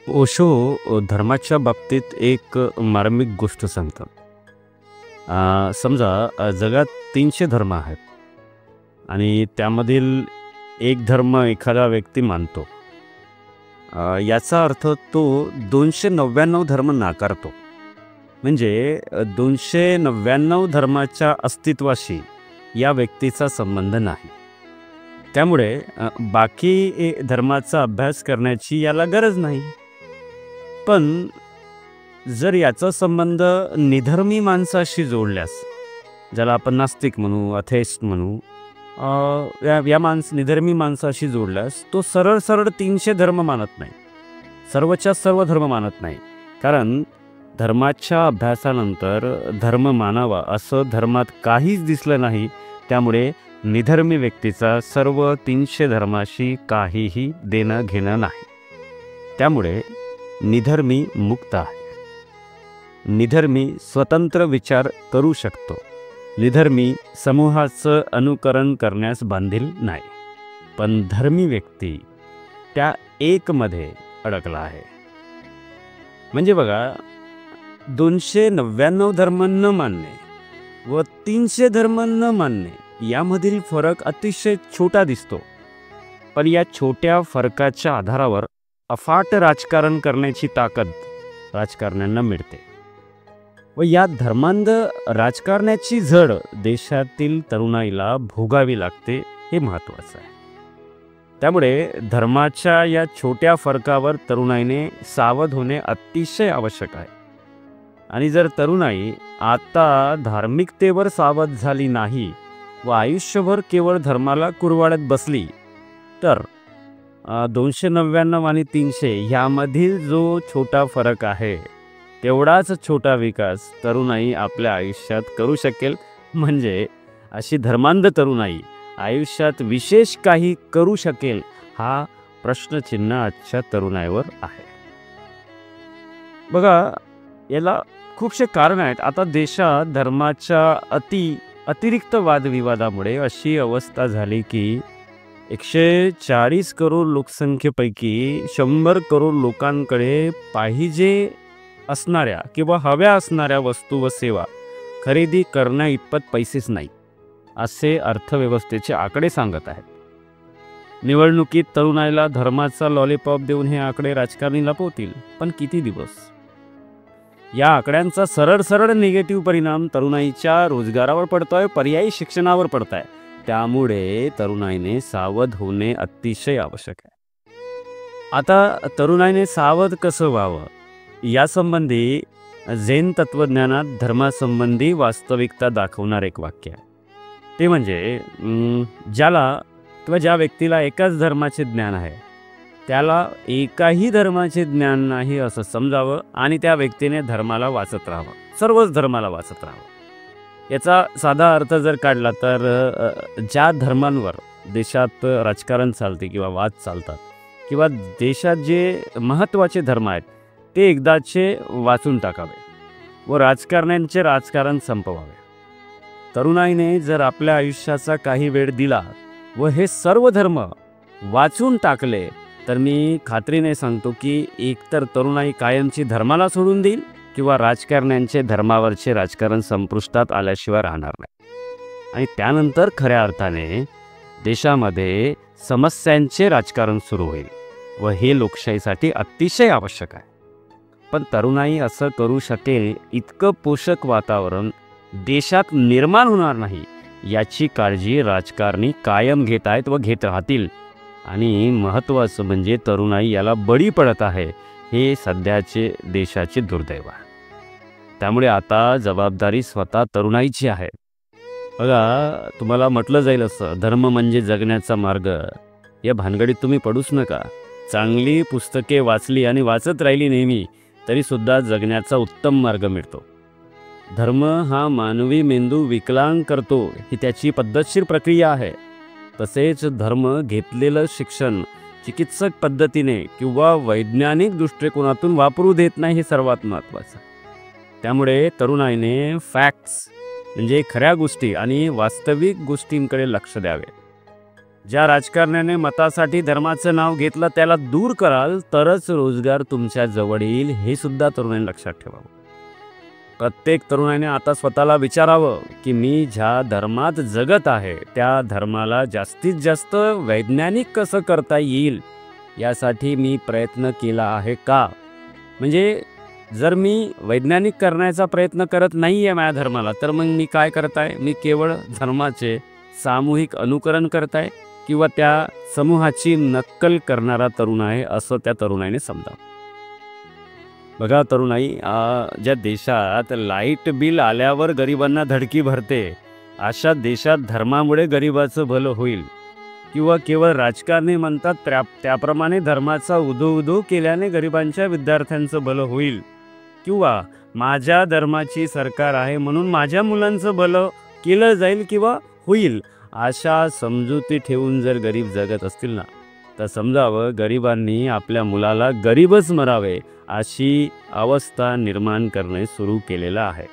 ओशो धर्माच्या बाबतीत एक मार्मिक गोष्ट सांगतात. समजा जगात 300 धर्म आहेत आणि त्यामधील एक धर्म एखादा व्यक्ती मानतो. याचा अर्थ तो 299 धर्म नाकारतो. म्हणजे 299 धर्माच्या अस्तित्वाशी या व्यक्तीचा संबंध नाही. त्यामुळे बाकी धर्माचा अभ्यास करण्याची याला गरज नाही. पण जर याचा संबंध निधर्मी माणसाशी जोडल्यास, ज्याला आपण नास्तिक म्हणू, अथेस्ट म्हणू, निधर्मी माणसाशी जोडल्यास तो सरळ सरळ 300 धर्म मानत नाही, सर्वच्या सर्व धर्म मानत नाही. कारण धर्माच्या अभ्यासानंतर धर्म मानावा असं धर्मात काहीच दिसलं नाही. त्यामुळे निधर्मी व्यक्तीचा सर्व 300 धर्माशी काहीही देणं घेणं नाही. त्यामुळे निधर्मी मुक्त आहे. निधर्मी स्वतंत्र विचार करू शकतो. निधर्मी समूहाचं अनुकरण करण्यास बांधील नाही. पण धर्मी व्यक्ती त्या एकमध्ये अडकला आहे. म्हणजे बघा, 299 धर्म न मानणे व 300 धर्म न मानणे यामधील फरक अतिशय छोटा दिसतो. पण या छोट्या फरकाच्या आधारावर अफाट राजकारण करण्याची ताकद राजकारण्यांना मिळते व या धर्मांध राजकारण्याची झड देशातील तरुणाईला भोगावी लागते, हे महत्त्वाचं आहे. त्यामुळे धर्माच्या या छोट्या फरकावर तरुणाईने सावध होणे अतिशय आवश्यक आहे. आणि जर तरुणाई आता धार्मिकतेवर सावध झाली नाही व आयुष्यभर केवळ धर्माला कुरवाडत बसली तर 299 आणि 300 यामधील जो छोटा फरक आहे तेवढाच छोटा विकास तरुणाई आपल्या आयुष्यात करू शकेल. म्हणजे अशी धर्मांध तरुणाई आयुष्यात विशेष काही करू शकेल हा प्रश्नचिन्ह आजच्या तरुणाईवर आहे. बघा, याला खूपसे कारण आहेत. आता देशात धर्माच्या अतिरिक्त वादविवादामुळे अशी अवस्था झाली की 140 करोड लोकसंख्येपैकी 100 करोड लोकांकडे पाहिजे असणाऱ्या किंवा हव्या असणाऱ्या वस्तू व सेवा खरेदी करण्या इतपत पैसेच नाही, असे अर्थव्यवस्थेचे आकडे सांगत आहेत. निवडणुकीत तरुणाईला धर्माचा लॉलीपॉप देऊन हे आकडे राजकारणी लपवतील, पण किती दिवस? या आकड्यांचा सरळ सरळ निगेटिव्ह परिणाम तरुणाईच्या रोजगारावर पडतोय, पर्यायी शिक्षणावर पडत आहे. त्यामुळे तरुणाईने सावध होणे अतिशय आवश्यक आहे. आता तरुणाईने सावध कसं व्हावं यासंबंधी झेन तत्वज्ञानात धर्मासंबंधी वास्तविकता दाखवणार एक वाक्य आहे. ते म्हणजे ज्याला किंवा ज्या व्यक्तीला एकाच धर्माचे ज्ञान आहे त्याला एकाही धर्माचे ज्ञान नाही असं समजावं आणि त्या व्यक्तीने धर्माला वाचत राहावं, सर्वच धर्माला वाचत राहावं. याचा साधा अर्थ जर काढला तर ज्या धर्मांवर देशात राजकारण चालते किंवा वाद चालतात किंवा देशात जे महत्त्वाचे धर्म आहेत ते एकदाचे वाचून टाकावे व राजकारण्यांचे राजकारण संपवावे. तरुणाईने जर आपल्या आयुष्याचा काही वेळ दिला व हे सर्व धर्म वाचून टाकले तर मी खात्रीने सांगतो की एकतर तरुणाई कायमची धर्माला सोडून देईल किंवा राजकारण्यांचे धर्मावरचे राजकारण संपुष्टात आल्याशिवाय राहणार नाही. आणि त्यानंतर खऱ्या अर्थाने देशामध्ये समस्यांचे राजकारण सुरू होईल व हे लोकशाहीसाठी अतिशय आवश्यक आहे. पण तरुणाई असं करू शकेल इतकं पोषक वातावरण देशात निर्माण होणार नाही याची काळजी राजकारणी कायम घेत आहेत व घेत राहतील. आणि महत्त्वाचं म्हणजे तरुणाई याला बळी पडत आहे, हे सध्याचे देशाचे दुर्दैव आहे. त्यामुळे आता जबाबदारी स्वतः तरुणाईची आहे. बघा, तुम्हाला म्हटलं जाईल असं धर्म म्हणजे जगण्याचा मार्ग, या भानगडीत तुम्ही पडूच नका. चांगली पुस्तके वाचली आणि वाचत राहिली नेहमी तरीसुद्धा जगण्याचा उत्तम मार्ग मिळतो. धर्म हा मानवी मेंदू विकलांग करतो, ही त्याची पद्धतशीर प्रक्रिया आहे. तसेच धर्म घेतलेलं शिक्षण चिकित्सक पद्धतीने किंवा वैज्ञानिक दृष्टिकोनातून वापरू देत नाही, हे सर्वात महत्त्वाचं. त्यामुळे तरुणाईने फॅक्ट्स म्हणजे खऱ्या गोष्टी आणि वास्तविक गोष्टींकडे लक्ष द्यावे. ज्या राजकारण्याने मतासाठी धर्माचं नाव घेतलं त्याला दूर कराल तरच रोजगार तुमच्या जवळ येईल, हे सुद्धा तरुणांनी लक्षात ठेवावं. प्रत्येक तरुणाने आता स्वतःला विचारावं की मी ज्या धर्मात जगत आहे त्या धर्माला जास्तीत जास्त वैज्ञानिक कसं करता येईल यासाठी मी प्रयत्न केला आहे का. म्हणजे जर मी वैज्ञानिक करण्याचा प्रयत्न करत नाही आहे माझ्या धर्माला, तर मग मी काय करताय, मी केवळ धर्माचे सामूहिक अनुकरण करताय किंवा त्या समूहाची नक्कल करणारा तरुण आहे असं त्या तरुणाईने समजा. बघा तरुणाई, ज्या देशात लाईट बिल आल्यावर गरिबांना धडकी भरते अशा देशात धर्मामुळे गरिबाचं भलं होईल किंवा केवळ राजकारणी म्हणतात त्याप्रमाणे धर्माचा उदो केल्याने गरिबांच्या विद्यार्थ्यांचं भलं होईल किंवा माझ्या धर्माची सरकार आहे म्हणून माझ्या मुलांचं भलं केलं जाईल किंवा होईल, अशा समजुती ठेवून जर गरीब जगत असतील ना, तर समजावं गरिबांनी आपल्या मुलाला गरीबच मरावे अशी अवस्था निर्माण करणे सुरू केलेलं आहे.